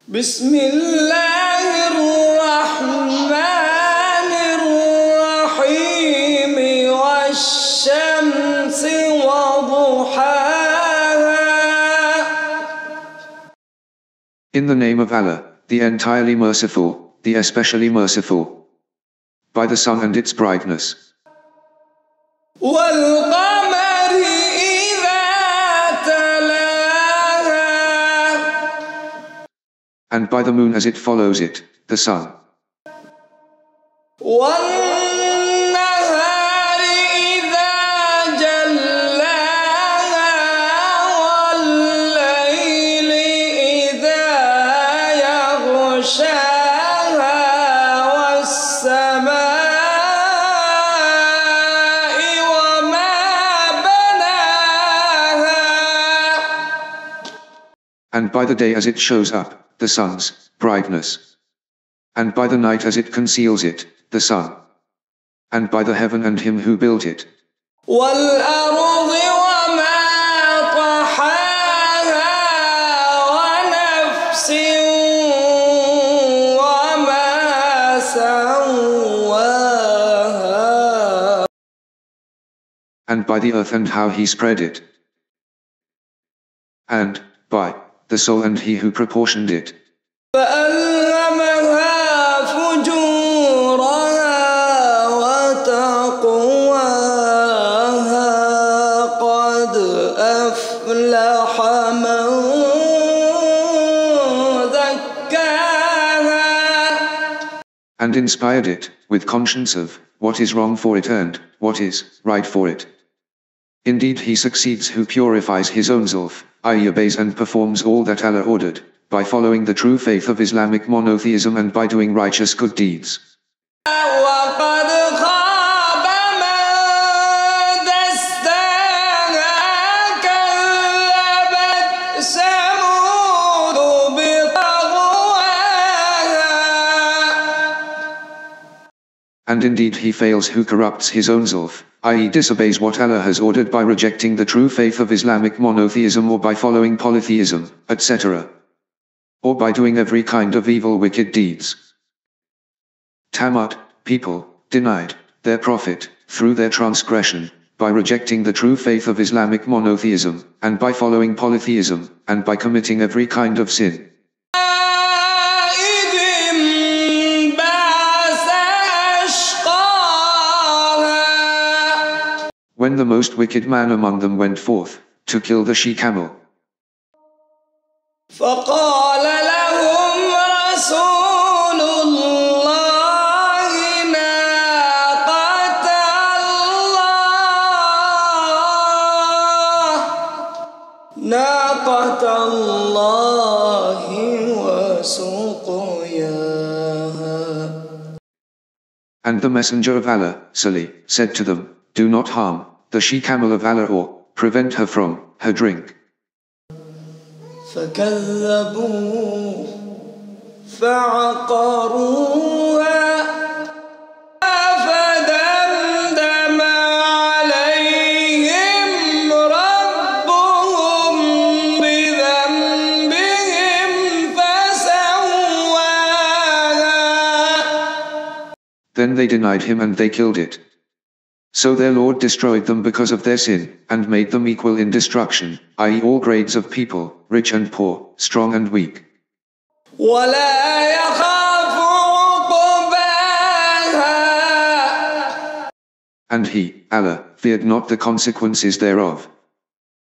بسم الله الرحمن الرحيم والشمس وضحاها. In the name of Allah, the entirely merciful, the especially merciful. By the sun and its brightness. والقمر إذا تلاها. And by the moon as it follows it, the sun. والنهار إذا جلاها والليل إذا يغشاها والسماء وما بناها. And by the day as it shows up, the sun's brightness. And by the night as it conceals it, the sun. And by the heaven and him who built it. والأرض وما طحاها ونفس وما سواها. And by the earth and how he spread it. And by the soul and he who proportioned it. فألهمها فجورها وتقواها قد أفلح من زكاها. And inspired it, with conscience of what is wrong for it and what is right for it. Indeed he succeeds who purifies his own self, i.e. obeys and performs all that Allah ordered, by following the true faith of Islamic monotheism and by doing righteous good deeds. وقد خاب من دساها كذبت ثمود بطغواها. And indeed he fails who corrupts his own self, i.e. disobeys what Allah has ordered by rejecting the true faith of Islamic monotheism or by following polytheism, etc. Or by doing every kind of evil wicked deeds. Tillawat, people, denied their prophet, through their transgression, by rejecting the true faith of Islamic monotheism, and by following polytheism, and by committing every kind of sin. When the most wicked man among them went forth, to kill the she-camel. فقال لهم رسول الله ناقة الله وسقياها. And the messenger of Allah, Salih, said to them, do not harm the she-camel of Allah or prevent her from her drink. فكذبوه فعقروها فدمدم عليهم ربهم بذنبهم فسواها. Then they denied him and they killed it. So their Lord destroyed them because of their sin, and made them equal in destruction, i.e. all grades of people, rich and poor, strong and weak. ولا يخاف عقباها. And he, Allah, feared not the consequences thereof.